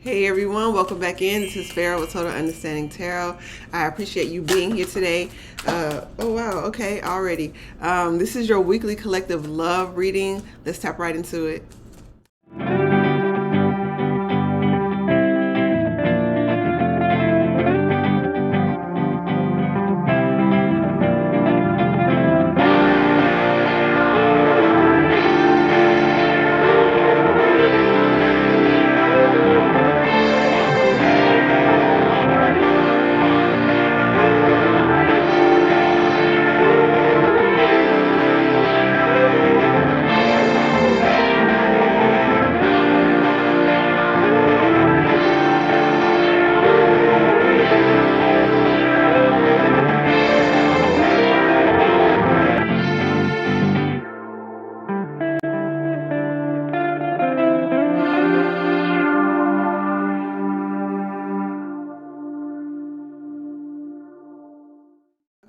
Hey everyone, welcome back in. This is Pharaoh with Total Understanding Tarot. I appreciate you being here today. Oh wow, okay, already. This is your weekly collective love reading. Let's tap right into it.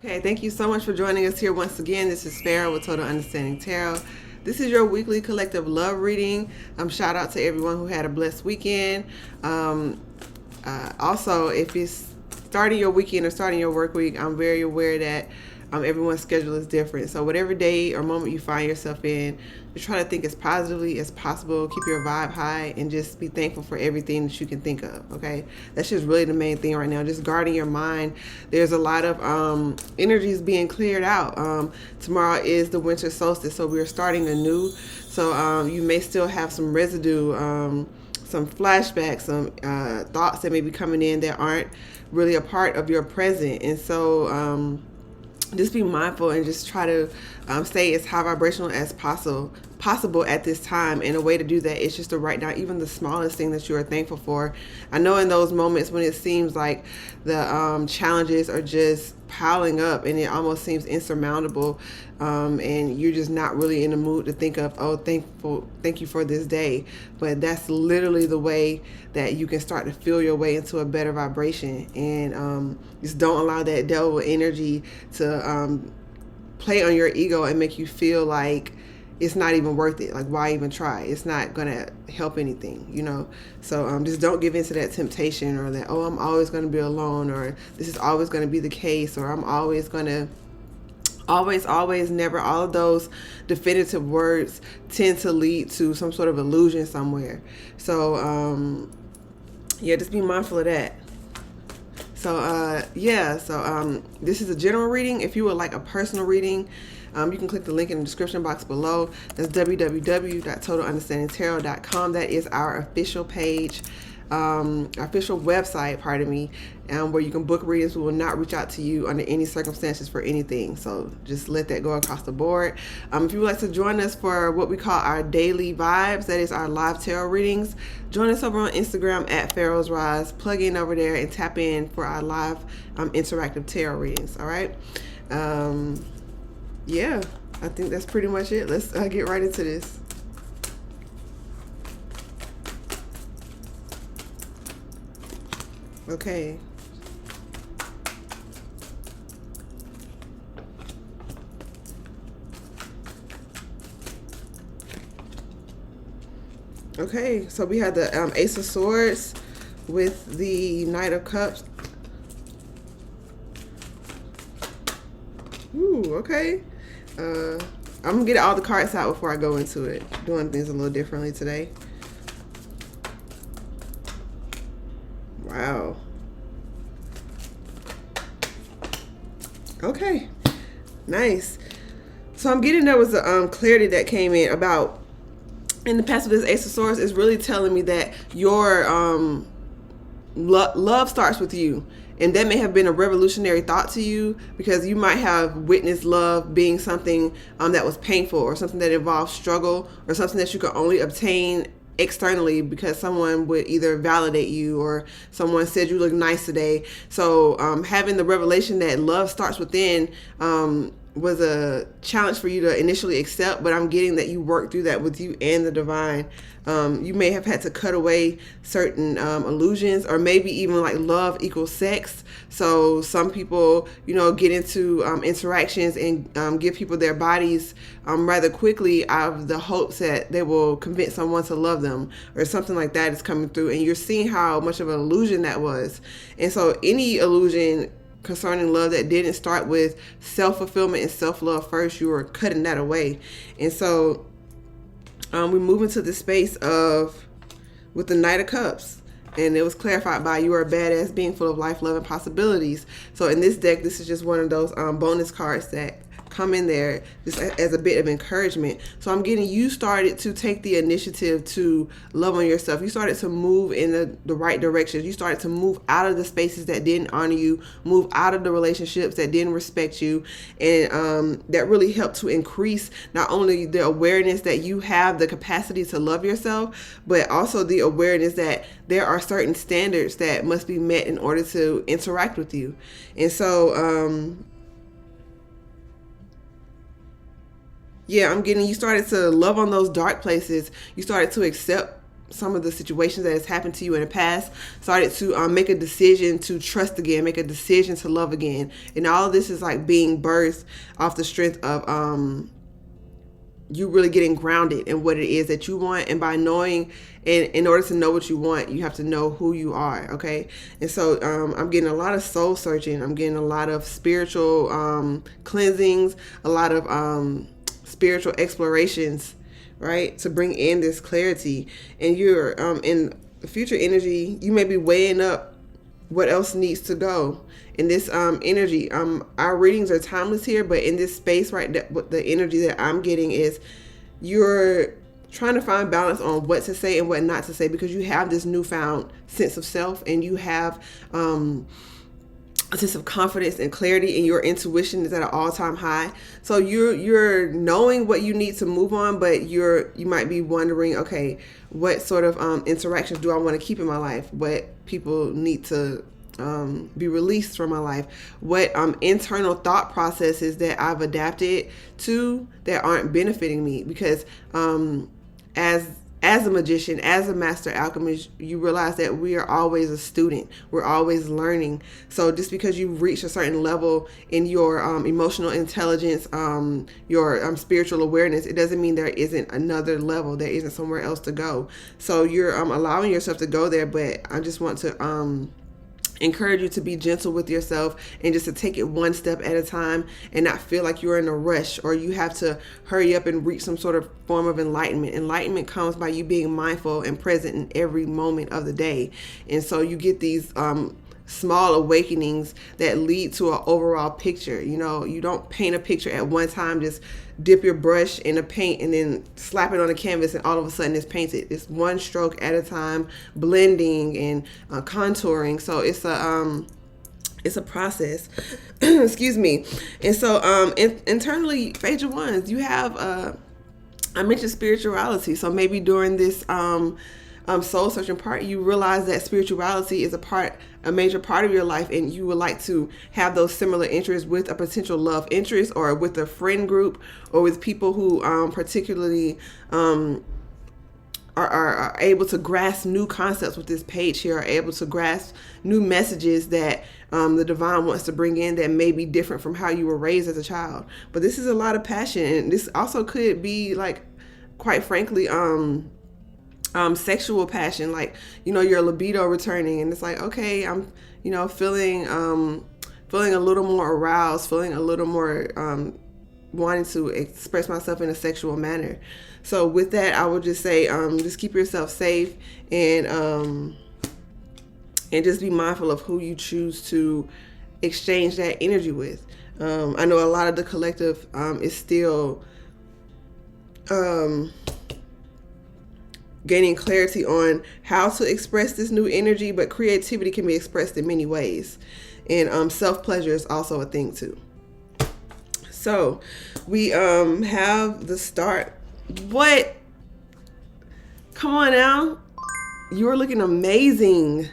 Okay, thank you so much for joining us here once again. This is Pharaoh with Total Understanding Tarot. This is your weekly collective love reading. Shout out to everyone who had a blessed weekend. Also, if you're starting your weekend or starting your work week, I'm very aware that everyone's schedule is different. So whatever day or moment you find yourself in, just try to think as positively as possible. Keep your vibe high and just be thankful for everything that you can think of, okay? That's just really the main thing right now. Just guarding your mind. There's a lot of energies being cleared out. Tomorrow is the winter solstice, so we're starting anew. So you may still have some residue, some flashbacks, some thoughts that may be coming in that aren't really a part of your present. And so just be mindful and just try to stay as high vibrational as possible at this time. And a way to do that is just to write down even the smallest thing that you are thankful for. I know in those moments when it seems like the challenges are just piling up and it almost seems insurmountable, and you're just not really in the mood to think of, oh, thank you for this day. But that's literally the way that you can start to feel your way into a better vibration. And just don't allow that devil energy to play on your ego and make you feel like it's not even worth it. Like, why even try? It's not gonna help anything, you know? So just don't give in to that temptation, or that, oh, I'm always gonna be alone, or this is always gonna be the case, or I'm always gonna, always, never. All of those definitive words tend to lead to some sort of illusion somewhere. So yeah, just be mindful of that. So this is a general reading. If you would like a personal reading, you can click the link in the description box below. That's www.TotalUnderstandingTarot.com. That is our official page, official website, where you can book readings. We will not reach out to you under any circumstances for anything. So just let that go across the board. If you would like to join us for what we call our daily vibes, that is our live tarot readings, join us over on Instagram at Pharaohs Rise. Plug in over there and tap in for our live interactive tarot readings. All right. Yeah, I think that's pretty much it. Let's get right into this. Okay. Okay, so we had the Ace of Swords with the Knight of Cups. Ooh, okay. I'm gonna get all the cards out before I go into it. Doing things a little differently today. Wow. Okay. Nice. So I'm getting there was a clarity that came in about in the past with this Ace of Swords is really telling me that your love starts with you. And that may have been a revolutionary thought to you, because you might have witnessed love being something that was painful, or something that involved struggle, or something that you could only obtain externally because someone would either validate you or someone said you look nice today. So having the revelation that love starts within was a challenge for you to initially accept, but I'm getting that you worked through that with you and the divine. You may have had to cut away certain illusions, or maybe even like love equals sex. So some people, get into interactions and give people their bodies rather quickly out of the hopes that they will convince someone to love them, or something like that is coming through. And you're seeing how much of an illusion that was. And so any illusion concerning love that didn't start with self-fulfillment and self-love first, you were cutting that away. And so we move into the space with the Knight of Cups, and it was clarified by you are a badass being full of life, love, and possibilities. So in this deck, this is just one of those bonus cards that come in there just as a bit of encouragement. So I'm getting you started to take the initiative to love on yourself. You started to move in the right direction. You started to move out of the spaces that didn't honor you, move out of the relationships that didn't respect you, and that really helped to increase not only the awareness that you have the capacity to love yourself, but also the awareness that there are certain standards that must be met in order to interact with you. And so I'm getting you started to love on those dark places. You started to accept some of the situations that has happened to you in the past, started to make a decision to trust again, make a decision to love again. And all of this is like being birthed off the strength of you really getting grounded in what it is that you want. And by knowing, and in order to know what you want, you have to know who you are. Okay. And so I'm getting a lot of soul searching. I'm getting a lot of spiritual cleansings, a lot of spiritual explorations, right, to bring in this clarity. And you're in the future energy, you may be weighing up what else needs to go in this energy. Our readings are timeless here, but in this space, right, the energy that I'm getting is you're trying to find balance on what to say and what not to say, because you have this newfound sense of self, and you have a sense of confidence and clarity, and your intuition is at an all-time high. So you're knowing what you need to move on, but you might be wondering, okay, what sort of interactions do I want to keep in my life? What people need to be released from my life? What internal thought processes that I've adapted to that aren't benefiting me? Because as a magician, as a master alchemist, you realize that we are always a student. We're always learning. So just because you've reached a certain level in your emotional intelligence, your spiritual awareness, it doesn't mean there isn't another level. There isn't somewhere else to go. So you're allowing yourself to go there. But I just want to encourage you to be gentle with yourself, and just to take it one step at a time, and not feel like you're in a rush or you have to hurry up and reach some sort of form of enlightenment. Enlightenment comes by you being mindful and present in every moment of the day. And so you get these small awakenings that lead to an overall picture. You don't paint a picture at one time, just dip your brush in a paint and then slap it on a canvas and all of a sudden it's painted. It's one stroke at a time, blending and contouring. So it's a process. Excuse me. And so internally, Phage of Wands, you have I mentioned spirituality. So maybe during this soul searching part, you realize that spirituality is a major part of your life, and you would like to have those similar interests with a potential love interest, or with a friend group, or with people who particularly are able to grasp new concepts with this page here, are able to grasp new messages that the divine wants to bring in that may be different from how you were raised as a child. But this is a lot of passion, and this also could be, like, quite frankly, sexual passion, like, your libido returning, and it's like, okay, I'm feeling a little more aroused, feeling a little more wanting to express myself in a sexual manner. So with that, I would just say just keep yourself safe, and just be mindful of who you choose to exchange that energy with. I know a lot of the collective is still gaining clarity on how to express this new energy, but creativity can be expressed in many ways, and self-pleasure is also a thing too. So we have the start. What? Come on now, you're looking amazing.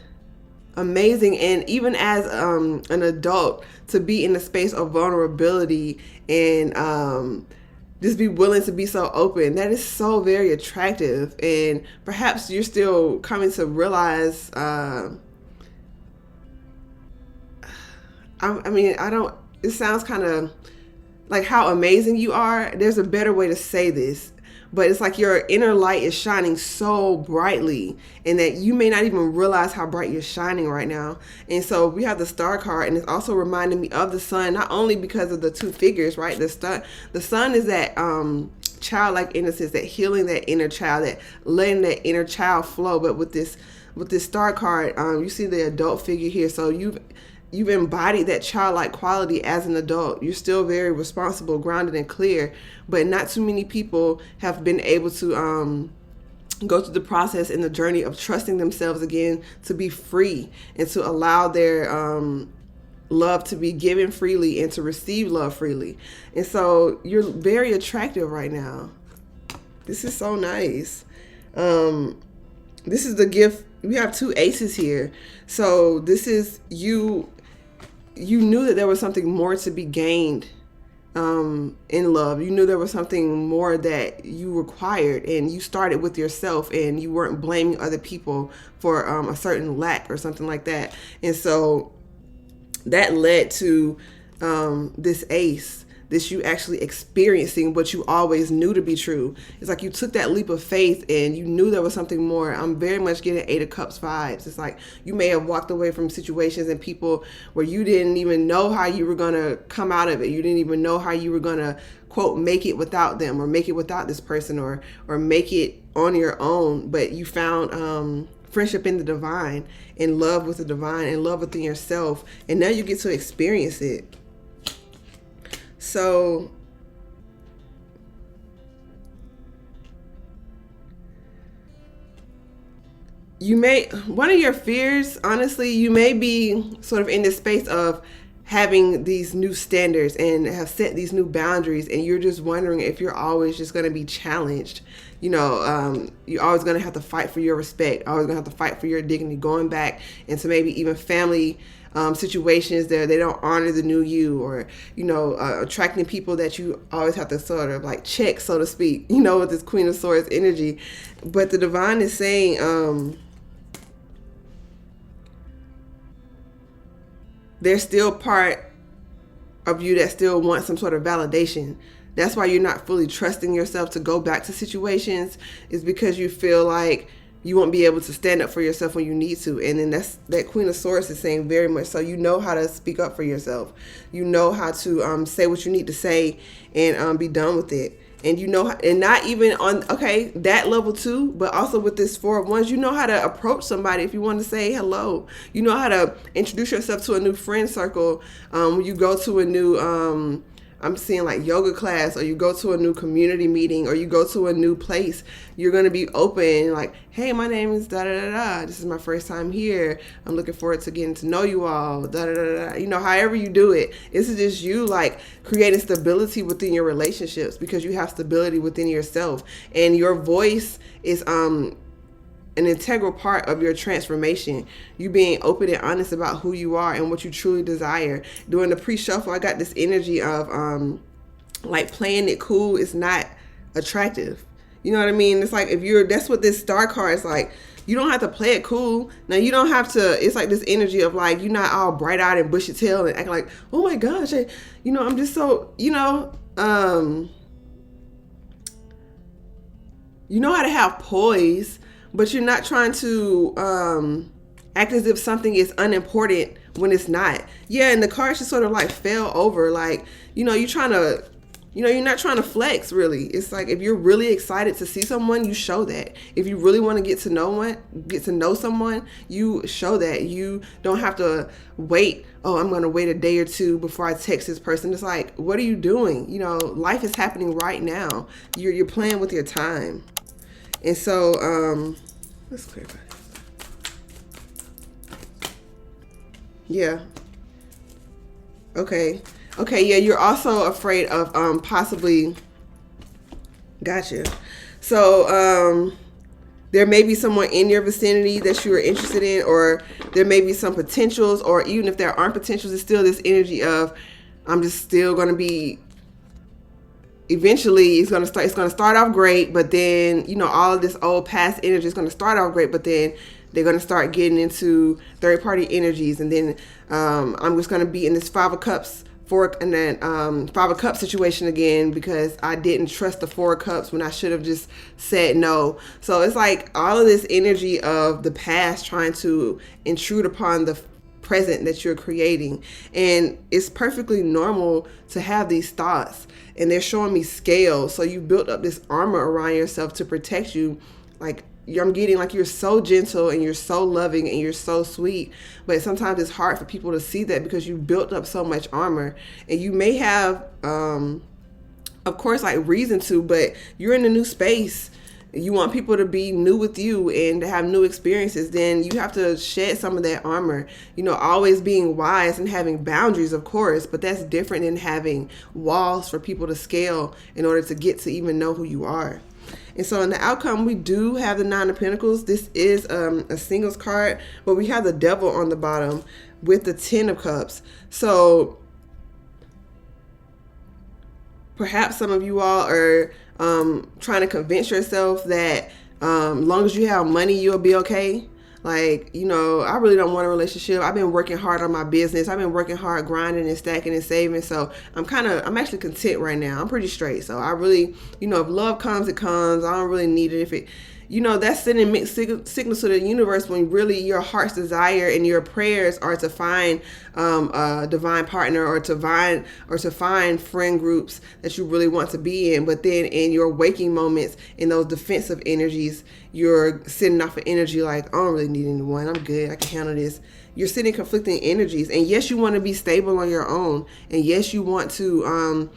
amazing. And even as an adult, to be in the space of vulnerability and just be willing to be so open, that is so very attractive. And perhaps you're still coming to realize, it sounds kind of like how amazing you are. There's a better way to say this, but it's like your inner light is shining so brightly, and that you may not even realize how bright you're shining right now. And so we have the Star card, and it's also reminding me of the sun, not only because of the two figures, right? The sun is that childlike innocence, that healing that inner child, that letting that inner child flow. But with this Star card, you see the adult figure here. So you've embodied that childlike quality as an adult. You're still very responsible, grounded, and clear, but not too many people have been able to go through the process and the journey of trusting themselves again, to be free and to allow their love to be given freely and to receive love freely. And so you're very attractive right now. This is so nice. This is the gift. We have two aces here. So this is you knew that there was something more to be gained in love. You knew there was something more that you required, and you started with yourself, and you weren't blaming other people for a certain lack or something like that. And so that led to this ace, this you actually experiencing what you always knew to be true. It's like you took that leap of faith and you knew there was something more. I'm very much getting 8 of Cups vibes. It's like you may have walked away from situations and people where you didn't even know how you were going to come out of it. You didn't even know how you were going to, quote, make it without them, or make it without this person, or make it on your own. But you found friendship in the divine, in love with the divine, in love within yourself. And now you get to experience it. So one of your fears, honestly, you may be sort of in this space of having these new standards and have set these new boundaries, and you're just wondering if you're always just going to be challenged. You're always going to have to fight for your respect, always going to have to fight for your dignity, going back into maybe even family situations that they don't honor the new you, or attracting people that you always have to sort of like check, so to speak, with this Queen of Swords energy. But the divine is saying there's still part of you that still wants some sort of validation. That's why you're not fully trusting yourself to go back to situations, is because you feel like you won't be able to stand up for yourself when you need to. And then that Queen of Swords is saying very much so. You know how to speak up for yourself. You know how to say what you need to say and be done with it. And and not even on, that level too, but also with this Four of Wands, you know how to approach somebody if you want to say hello. You know how to introduce yourself to a new friend circle. When you go to a new, I'm seeing like yoga class, or you go to a new community meeting, or you go to a new place, you're going to be open, like, hey, my name is da-da-da-da. This is my first time here. I'm looking forward to getting to know you all, da-da-da-da. However you do it, this is just you like creating stability within your relationships, because you have stability within yourself, and your voice is an integral part of your transformation. You being open and honest about who you are and what you truly desire. During the pre-shuffle, I got this energy of like playing it cool is not attractive. You know what I mean? It's like that's what this Star card is like. You don't have to play it cool. Now you don't have to, it's like this energy of like, you're not all bright eyed and bushy tailed and acting like, oh my gosh, I'm just so, you know how to have poise, but you're not trying to act as if something is unimportant when it's not. Yeah, and the cards just sort of like fell over. Like, you're trying to, you're not trying to flex, really. It's like if you're really excited to see someone, you show that. If you really want to get to know someone, you show that. You don't have to wait. Oh, I'm going to wait a day or two before I text this person. It's like, what are you doing? Life is happening right now. You're playing with your time. And so, let's clarify this. Yeah. Okay, yeah, you're also afraid of possibly, gotcha. So, there may be someone in your vicinity that you are interested in, or there may be some potentials, or even if there aren't potentials, it's still this energy of, I'm just still going to be, eventually it's going to start off great, but then, you know, all of this old past energy is going to start off great, but then they're going to start getting into third party energies. And then I'm just going to be in this Five of Cups situation again, because I didn't trust the Four of Cups when I should have just said no. So it's like all of this energy of the past trying to intrude upon the present that you're creating. And it's perfectly normal to have these thoughts, and they're showing me scales. So you built up this armor around yourself to protect you. Like, I'm getting like you're so gentle and you're so loving and you're so sweet, but sometimes it's hard for people to see that because you built up so much armor. And you may have of course, like, reason to, but you're in a new space. You want people to be new with you and to have new experiences, then you have to shed some of that armor. You know, always being wise and having boundaries, of course, but that's different than having walls for people to scale in order to get to even know who you are. And so in the outcome, we do have the Nine of Pentacles. This is a singles card, but we have the Devil on the bottom with the Ten of Cups. So perhaps some of you all are trying to convince yourself that as long as you have money, you'll be okay. Like, you know, I really don't want a relationship. I've been working hard on my business. I've been working hard, grinding and stacking and saving. So I'm actually content right now. I'm pretty straight. So I really, you know, if love comes, it comes. I don't really need it. If it, you know, that's sending mixed signals to the universe when really your heart's desire and your prayers are to find a divine partner, or to find friend groups that you really want to be in. But then in your waking moments, in those defensive energies, you're sending off an energy like, I don't really need anyone. I'm good. I can handle this. You're sending conflicting energies. And yes, you want to be stable on your own. And yes, you want to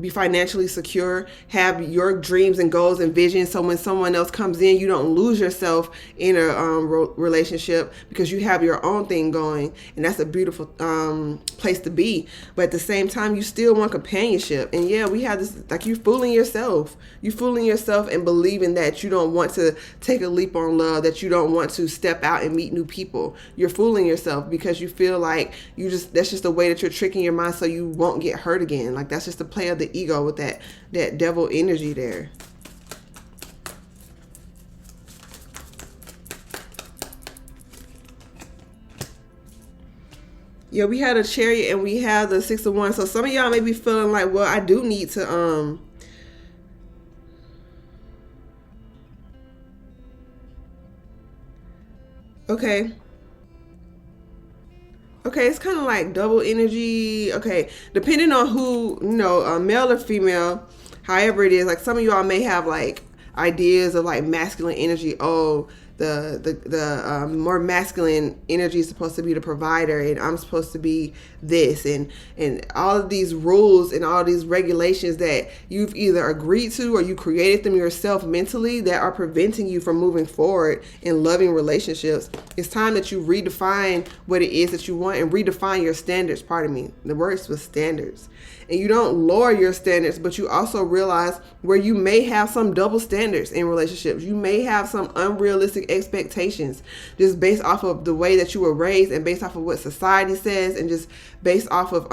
be financially secure, have your dreams and goals and visions. So when someone else comes in, you don't lose yourself in a relationship, because you have your own thing going. And that's a beautiful place to be. But at the same time, you still want companionship. And yeah, we have this, like, you're fooling yourself. You're fooling yourself and believing that you don't want to take a leap on love, that you don't want to step out and meet new people. You're fooling yourself because you feel like that's just a way that you're tricking your mind so you won't get hurt again. Like, that's just a play of the ego with that devil energy there. Yeah, we had a Chariot and we have the Six of Wands. So some of y'all may be feeling like, well, I do need to okay, it's kind of like double energy. Okay, depending on who, you know, male or female, however it is. Like, some of y'all may have like ideas of like masculine energy. Oh, the more masculine energy is supposed to be the provider, and I'm supposed to be this, and all of these rules and all these regulations that you've either agreed to or you created them yourself mentally that are preventing you from moving forward in loving relationships. It's time that you redefine what it is that you want and redefine your standards. Pardon me, the words was standards. And you don't lower your standards, but you also realize where you may have some double standards in relationships. You may have some unrealistic expectations just based off of the way that you were raised and based off of what society says, and just based off of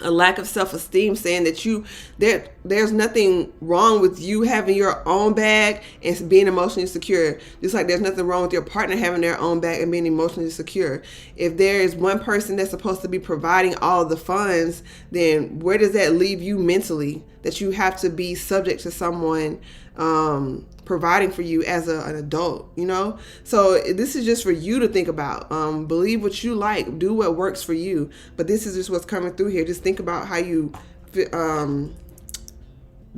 a lack of self-esteem, saying that there's nothing wrong with you having your own bag and being emotionally secure, just like there's nothing wrong with your partner having their own bag and being emotionally secure. If there is one person that's supposed to be providing all of the funds, then where does that leave you mentally, that you have to be subject to someone providing for you as an adult, you know? So this is just for you to think about. Believe what you like, do what works for you. But this is just what's coming through here. Just think about how you, the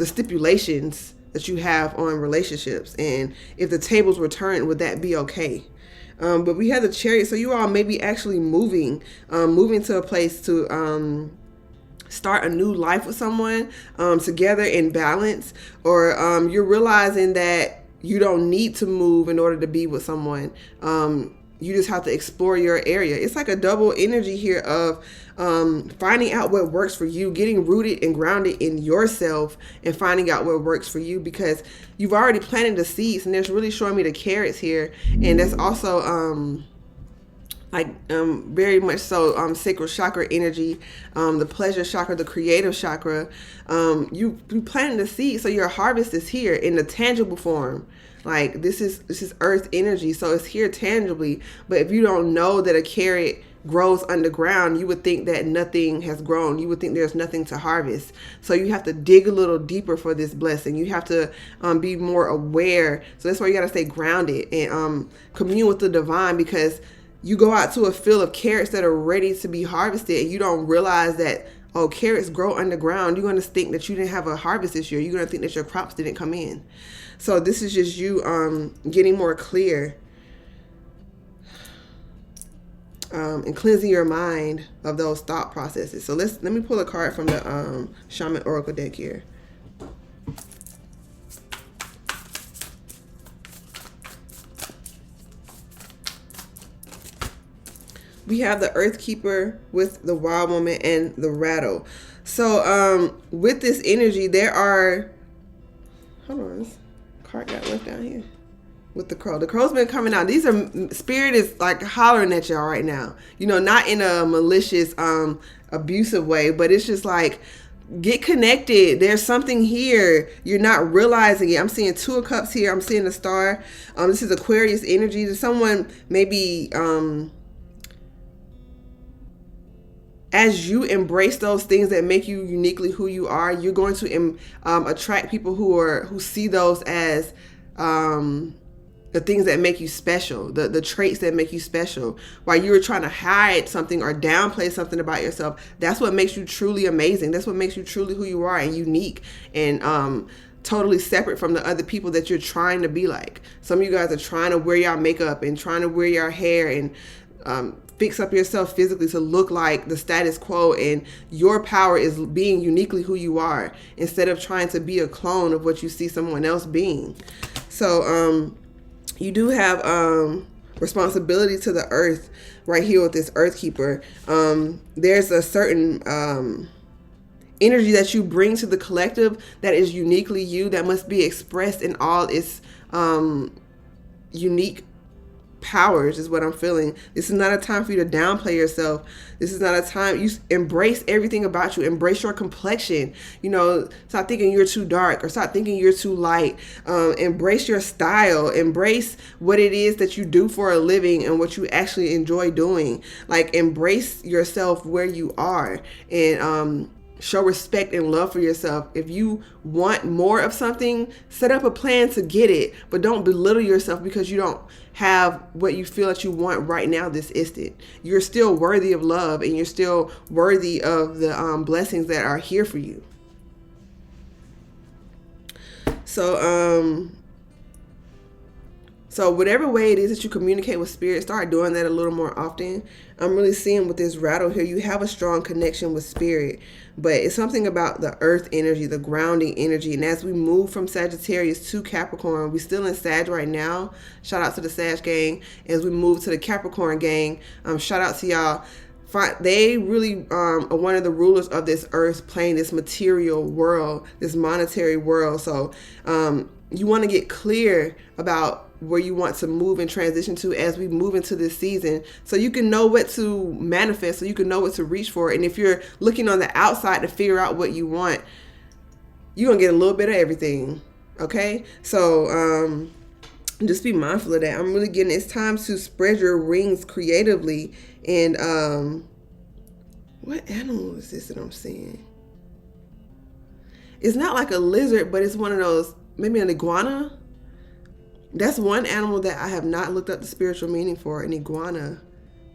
stipulations that you have on relationships, and if the tables were turned, would that be okay? But we have the Chariot, so you all may be actually moving to a place to start a new life with someone, together in balance, or you're realizing that you don't need to move in order to be with someone. you just have to explore your area. It's like a double energy here of finding out what works for you, getting rooted and grounded in yourself, and finding out what works for you, because you've already planted the seeds. And that's really showing me the carrots here, and that's also very much so sacral chakra energy, the pleasure chakra, the creative chakra. You planted the seed, so your harvest is here in the tangible form. Like this is earth energy, so it's here tangibly. But if you don't know that a carrot grows underground, you would think that nothing has grown. You would think there's nothing to harvest. So you have to dig a little deeper for this blessing. You have to be more aware. So that's why you got to stay grounded and commune with the divine, because you go out to a field of carrots that are ready to be harvested and you don't realize that, oh, carrots grow underground. You're going to think that you didn't have a harvest this year. You're going to think that your crops didn't come in. So this is just you getting more clear and cleansing your mind of those thought processes. So let me pull a card from the Shaman Oracle deck here. We have the Earth Keeper with the Wild Woman and the Rattle. So with this energy, there are, hold on, this card got left down here. With the crow. The crow's been coming out. These are, spirit is like hollering at y'all right now. You know, not in a malicious, abusive way, but it's just like, get connected. There's something here. You're not realizing it. I'm seeing 2 of Cups here. I'm seeing a star. This is Aquarius energy. Someone maybe, as you embrace those things that make you uniquely who you are, you're going to attract people who see those as the things that make you special, the traits that make you special. While you were trying to hide something or downplay something about yourself, that's what makes you truly amazing. That's what makes you truly who you are and unique and totally separate from the other people that you're trying to be like. Some of you guys are trying to wear your makeup and trying to wear your hair and fix up yourself physically to look like the status quo, and your power is being uniquely who you are instead of trying to be a clone of what you see someone else being. So you do have responsibility to the earth right here with this Earth Keeper. There's a certain energy that you bring to the collective that is uniquely you, that must be expressed in all its unique powers, is what I'm feeling. This is not a time for you to downplay yourself. This is not a time. You embrace everything about you. Embrace your complexion. You know, stop thinking you're too dark or stop thinking you're too light. Embrace your style. Embrace what it is that you do for a living and what you actually enjoy doing. Like, embrace yourself where you are and show respect and love for yourself. If you want more of something, set up a plan to get it, but don't belittle yourself because you don't have what you feel that you want right now this instant. You're still worthy of love and you're still worthy of the blessings that are here for you. So whatever way it is that you communicate with spirit, start doing that a little more often. I'm really seeing with this rattle here, you have a strong connection with spirit, but it's something about the earth energy, the grounding energy. And as we move from Sagittarius to Capricorn, we're still in Sag right now. Shout out to the Sag gang. As we move to the Capricorn gang, shout out to y'all. They really are one of the rulers of this earth plane, this material world, this monetary world. So you want to get clear about where you want to move and transition to as we move into this season, so you can know what to manifest, so you can know what to reach for. And if you're looking on the outside to figure out what you want, you're gonna get a little bit of everything. Okay, so just be mindful of that. I'm really getting, it's time to spread your wings creatively. And what animal is this that I'm seeing? It's not like a lizard, but it's one of those, maybe an iguana. That's one animal that I have not looked up the spiritual meaning for, an iguana.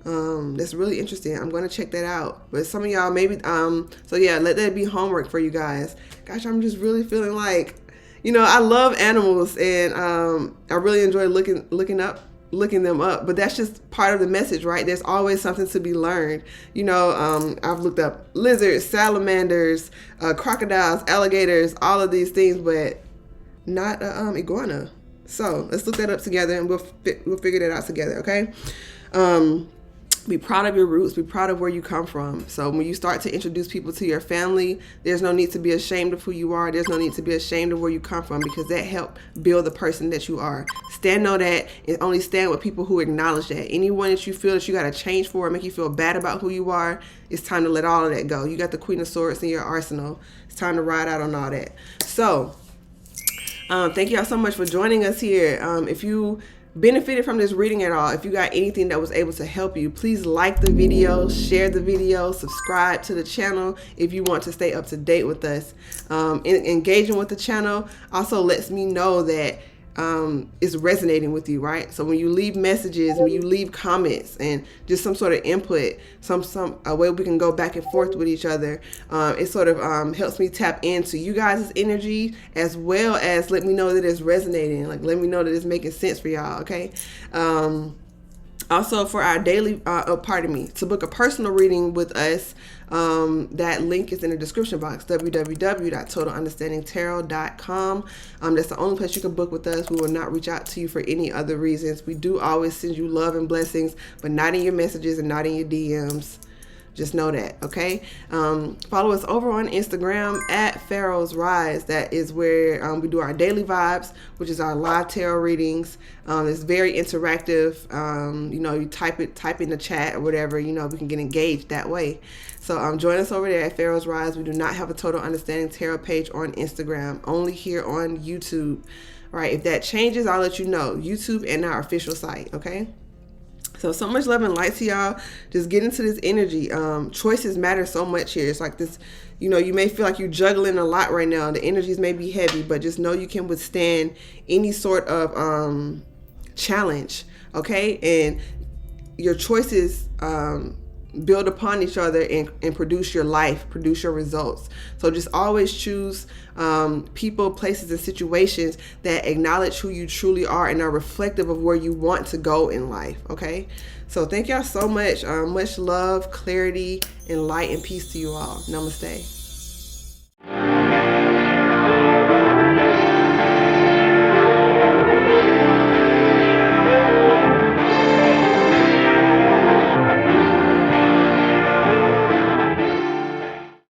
That's really interesting. I'm going to check that out. But some of y'all maybe, so yeah, let that be homework for you guys. Gosh, I'm just really feeling like, you know, I love animals and I really enjoy looking them up. But that's just part of the message, right? There's always something to be learned. You know, I've looked up lizards, salamanders, crocodiles, alligators, all of these things, but not iguana. So let's look that up together, and we'll figure that out together, okay? Be proud of your roots. Be proud of where you come from. So when you start to introduce people to your family, there's no need to be ashamed of who you are. There's no need to be ashamed of where you come from, because that helped build the person that you are. Stand on that, and only stand with people who acknowledge that. Anyone that you feel that you got to change for, make you feel bad about who you are, it's time to let all of that go. You got the Queen of Swords in your arsenal. It's time to ride out on all that. So thank y'all so much for joining us here. If you benefited from this reading at all, if you got anything that was able to help you, please like the video, share the video, subscribe to the channel if you want to stay up to date with us. Engaging with the channel also lets me know that is resonating with you, right? So when you leave messages, when you leave comments, and just some sort of input, a way we can go back and forth with each other, it sort of helps me tap into you guys' energy, as well as let me know that it's resonating, like let me know that it's making sense for y'all, okay? Also, for our daily, to book a personal reading with us, that link is in the description box, www.TotalUnderstandingTarot.com. That's the only place you can book with us. We will not reach out to you for any other reasons. We do always send you love and blessings, but not in your messages and not in your DMs. Just know that, okay? Follow us over on Instagram at Pharaohs Rise. That is where we do our daily vibes, which is our live tarot readings. It's very interactive. You type in the chat or whatever, we can get engaged that way. So join us over there at Pharaohs Rise. We do not have a Total Understanding Tarot page on Instagram, only here on YouTube. All right, if that changes, I'll let you know. YouTube and our official site, okay? So much love and light to y'all. Just get into this energy. Choices matter so much here. It's like this, you may feel like you're juggling a lot right now. The energies may be heavy, but just know you can withstand any sort of challenge, okay? And your choices build upon each other and produce your life, produce your results. So just always choose people, places, and situations that acknowledge who you truly are and are reflective of where you want to go in life, okay? So thank y'all so much. Much love, clarity, and light and peace to you all. Namaste.